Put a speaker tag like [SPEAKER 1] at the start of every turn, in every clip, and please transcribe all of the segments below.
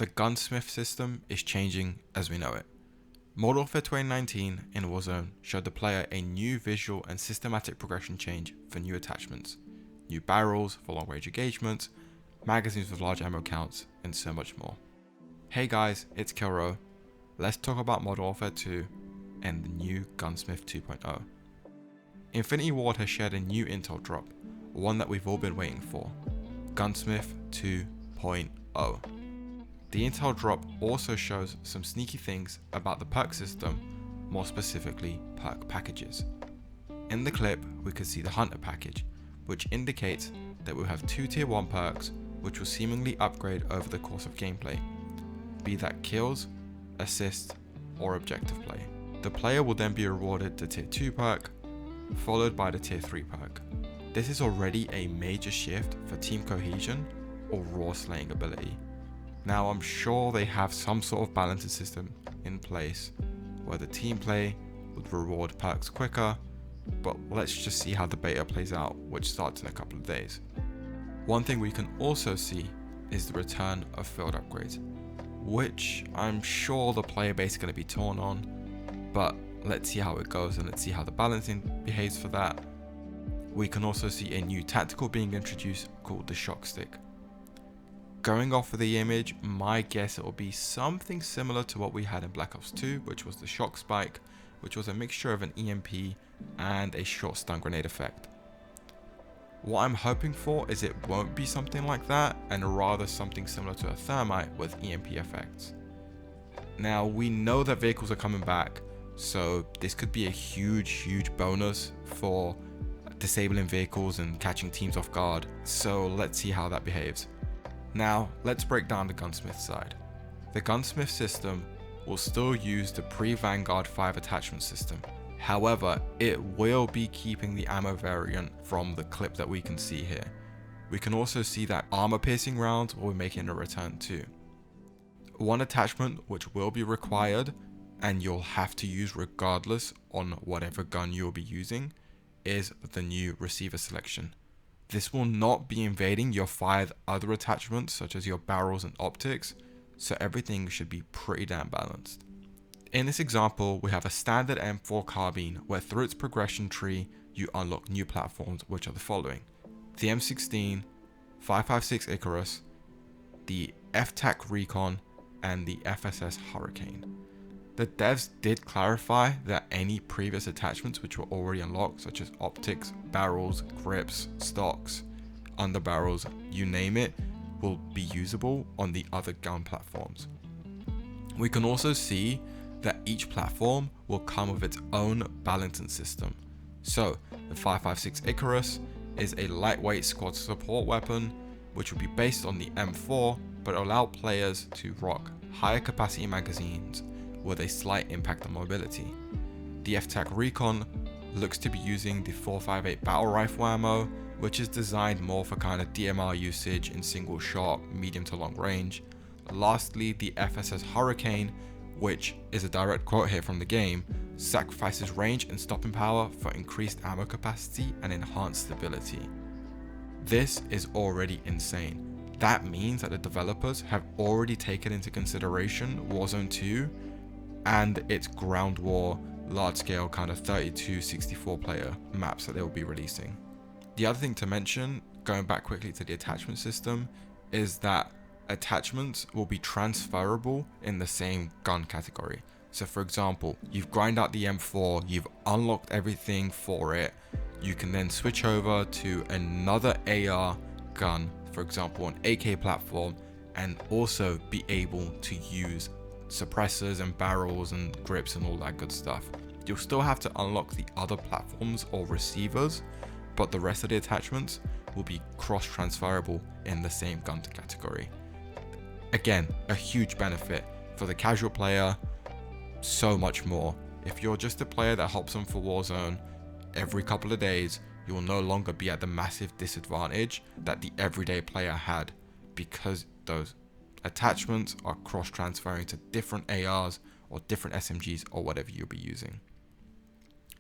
[SPEAKER 1] The Gunsmith system is changing as we know it. Modern Warfare 2019 in Warzone showed the player a new visual and systematic progression change for new attachments, new barrels for long range engagements, magazines with large ammo counts, and so much more. Hey guys, it's Kilro. Let's talk about Modern Warfare 2 and the new Gunsmith 2.0. Infinity Ward has shared a new intel drop, one that we've all been waiting for, Gunsmith 2.0. The intel drop also shows some sneaky things about the perk system, more specifically perk packages. In the clip, we can see the Hunter package, which indicates that we'll have 2 tier 1 perks which will seemingly upgrade over the course of gameplay, be that kills, assists, or objective play. The player will then be rewarded the tier 2 perk, followed by the tier 3 perk. This is already a major shift for team cohesion or raw slaying ability. Now I'm sure they have some sort of balancing system in place where the team play would reward perks quicker, but let's just see how the beta plays out, which starts in a couple of days. One thing we can also see is the return of field upgrades, which I'm sure the player base is going to be torn on, but let's see how it goes and let's see how the balancing behaves for that. We can also see a new tactical being introduced called the shock stick. Going off of the image, my guess it will be something similar to what we had in Black Ops 2, which was the shock spike, which was a mixture of an EMP and a short stun grenade effect. What I'm hoping for is it won't be something like that, and rather something similar to a thermite with EMP effects. Now we know that vehicles are coming back, so this could be a huge bonus for disabling vehicles and catching teams off guard, so let's see how that behaves. Now, let's break down the Gunsmith side. The Gunsmith system will still use the pre-Vanguard 5 attachment system. However, it will be keeping the ammo variant from the clip that we can see here. We can also see that armor-piercing rounds will be making a return too. One attachment which will be required, and you'll have to use regardless on whatever gun you'll be using, is the new receiver selection. This will not be invading your 5 other attachments such as your barrels and optics, so everything should be pretty damn balanced. In this example, we have a standard M4 carbine where through its progression tree you unlock new platforms, which are the following: the M16, 5.56 Icarus, the FTAC Recon, and the FSS Hurricane. The devs did clarify that any previous attachments which were already unlocked, such as optics, barrels, grips, stocks, underbarrels, you name it, will be usable on the other gun platforms. We can also see that each platform will come with its own balancing system. So the 5.56 Icarus is a lightweight squad support weapon, which will be based on the M4, but allow players to rock higher capacity magazines with a slight impact on mobility. The FTAC Recon looks to be using the 4.58 battle rifle ammo, which is designed more for kind of DMR usage in single shot, medium to long range. Lastly, the FSS Hurricane, which is a direct quote here from the game, sacrifices range and stopping power for increased ammo capacity and enhanced stability. This is already insane. That means that the developers have already taken into consideration Warzone 2 and its ground war, large scale kind of 32-64 player maps that they will be releasing. The other thing to mention, going back quickly to the attachment system, is that attachments will be transferable in the same gun category. So for example, you've grinded out the M4, you've unlocked everything for it, you can then switch over to another AR gun, for example an AK platform, and also be able to use suppressors and barrels and grips and all that good stuff. You'll still have to unlock the other platforms or receivers, but the rest of the attachments will be cross-transferable in the same gun category. Again, a huge benefit for the casual player, so much more. If you're just a player that hops on for Warzone every couple of days, you will no longer be at the massive disadvantage that the everyday player had, because those attachments are cross-transferring to different ARs or different SMGs or whatever you'll be using.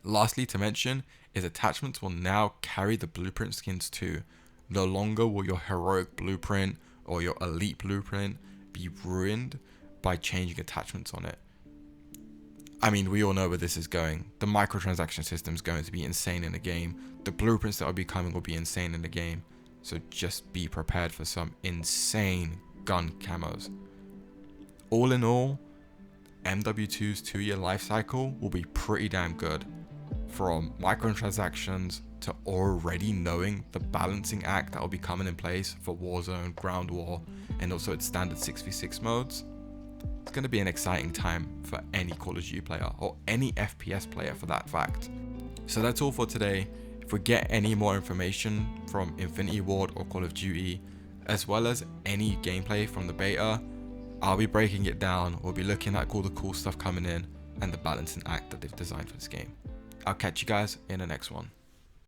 [SPEAKER 1] Lastly to mention is attachments will now carry the blueprint skins too. No longer will your heroic blueprint or your elite blueprint be ruined by changing attachments on it. I mean, we all know where this is going. The microtransaction system is going to be insane in the game. The blueprints that will be coming will be insane in the game. So just be prepared for some insane gun camos. All in all, MW2's 2-year life cycle will be pretty damn good. From microtransactions to already knowing the balancing act that will be coming in place for Warzone, Ground War, and also its standard 6v6 modes. It's going to be an exciting time for any Call of Duty player, or any FPS player for that fact. So that's all for today. If we get any more information from Infinity Ward or Call of Duty, as well as any gameplay from the beta, I'll be breaking it down. We'll be looking at all the cool stuff coming in and the balancing act that they've designed for this game. I'll catch you guys in the next one.